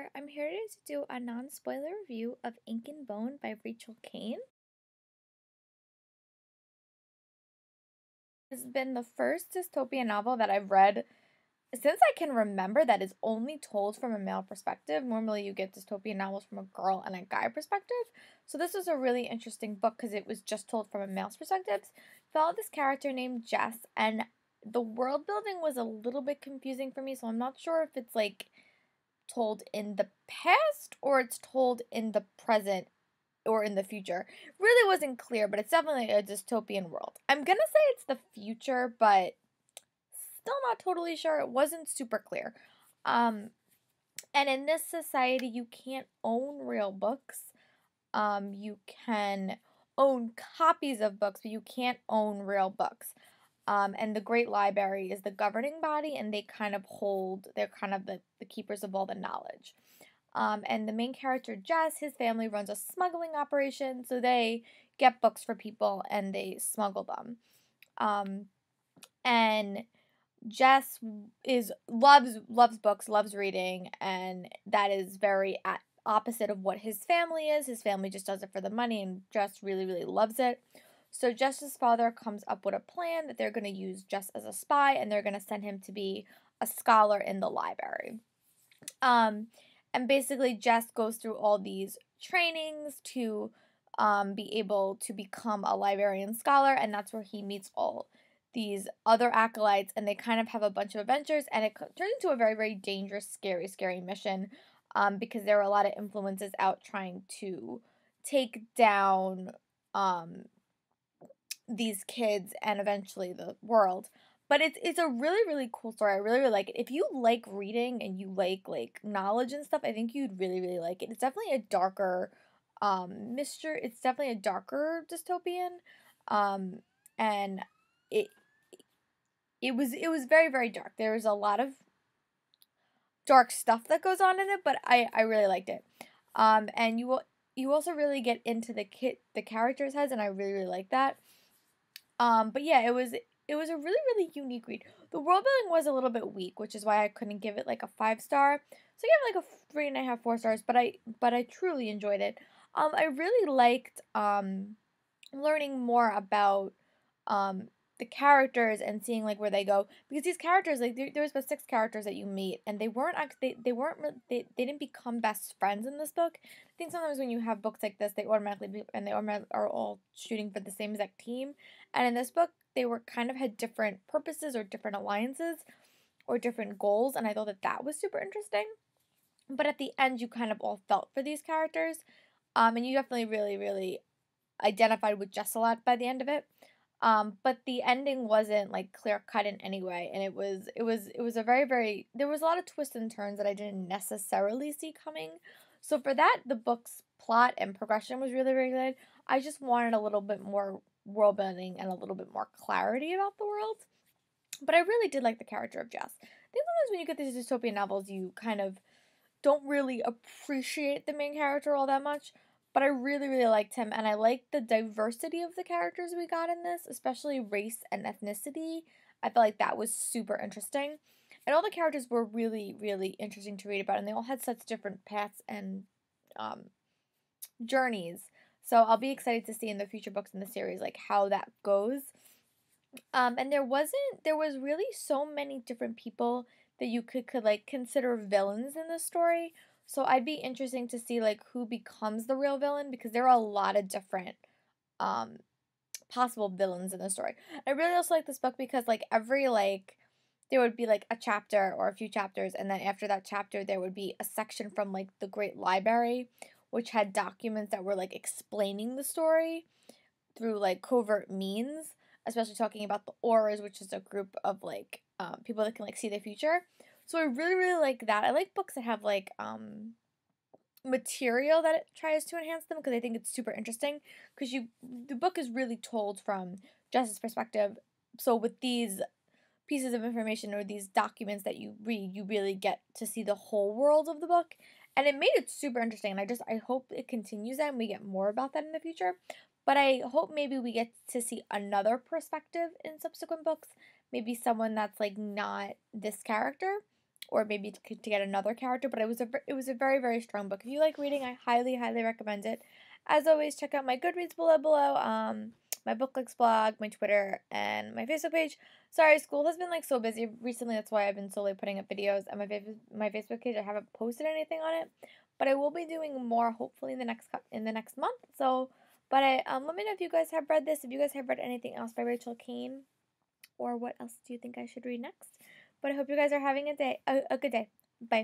there. I'm here today to do a non-spoiler review of Ink and Bone by Rachel Kane. This has been the first dystopian novel that I've read since I can remember that is only told from a male perspective. Normally you get dystopian novels from a girl and a guy perspective. So this was a really interesting book because it was just told from a male's perspective. Followed this character named Jess, and the world building was a little bit confusing for me, so I'm not sure if it's like told in the past or it's told in the present or in the future. Really wasn't clear, but it's definitely a dystopian world. I'm gonna say it's the future, but still not totally sure. It wasn't super clear. And in this society, you can't own real books. You can own copies of books, but you can't own real books. And the Great Library is the governing body, and they're kind of the keepers of all the knowledge. And the main character, Jess, his family runs a smuggling operation, so they get books for people and they smuggle them. And Jess loves books, loves reading, and that is very opposite of what his family is. His family just does it for the money, and Jess really, really loves it. So Jess's father comes up with a plan that they're going to use Jess as a spy, and they're going to send him to be a scholar in the library. And basically Jess goes through all these trainings to be able to become a librarian scholar, and that's where he meets all these other acolytes, and they kind of have a bunch of adventures, and it turns into a very, very dangerous, scary mission, because there are a lot of influences out trying to take down these kids and eventually the world. But it's a really, really cool story. I really, really like it. If you like reading and you like knowledge and stuff, I think you'd really, really like it. It's definitely a darker mystery. It's definitely a darker dystopian. And it it was very, very dark. There was a lot of dark stuff that goes on in it, but I really liked it. And you also really get into the characters' heads, and I really, really like that. But yeah, it was a really, really unique read. The world building was a little bit weak, which is why I couldn't give it like a 5-star. So I gave it like a 3.5, 4 stars. But I truly enjoyed it. I really liked learning more about the characters and seeing like where they go, because these characters, like there was about 6 characters that you meet, and they weren't actually they didn't become best friends in this book. I think sometimes when you have books like this, they automatically are all shooting for the same exact team, and in this book they were kind of had different purposes or different alliances or different goals, and I thought that was super interesting. But at the end, you kind of all felt for these characters, and you definitely really, really identified with Jess a lot by the end of it. But the ending wasn't like clear cut in any way, and it was a very, very, there was a lot of twists and turns that I didn't necessarily see coming. So for that, the book's plot and progression was really, really good. I just wanted a little bit more world building and a little bit more clarity about the world. But I really did like the character of Jess. I think sometimes when you get these dystopian novels, you kind of don't really appreciate the main character all that much. But I really, really liked him, and I liked the diversity of the characters we got in this, especially race and ethnicity. I felt like that was super interesting. And all the characters were really, really interesting to read about, and they all had such different paths and journeys. So I'll be excited to see in the future books in the series, like, how that goes. And there was really so many different people that you could like consider villains in this story. So I'd be interesting to see like who becomes the real villain, because there are a lot of different um possible villains in the story. I really also like this book because like every like there would be like a chapter or a few chapters, and then after that chapter there would be a section from like the Great Library, which had documents that were like explaining the story through like covert means, especially talking about the auras, which is a group of like people that can like see the future. So I really, really like that. I like books that have like material that it tries to enhance them, because I think it's super interesting, because the book is really told from Jess's perspective. So with these pieces of information or these documents that you read, you really get to see the whole world of the book, and it made it super interesting. And I hope it continues that and we get more about that in the future. But I hope maybe we get to see another perspective in subsequent books, maybe someone that's like not this character, or maybe to get another character, but it was a very, very strong book. If you like reading, I highly, highly recommend it. As always, check out my Goodreads below, my Book Clicks blog, my Twitter, and my Facebook page. Sorry, school has been like so busy recently. That's why I've been slowly putting up videos. And my Facebook page, I haven't posted anything on it, but I will be doing more hopefully in the next month. So, but let me know if you guys have read this. If you guys have read anything else by Rachel Kane, or what else do you think I should read next? But I hope you guys are having a good day. Bye.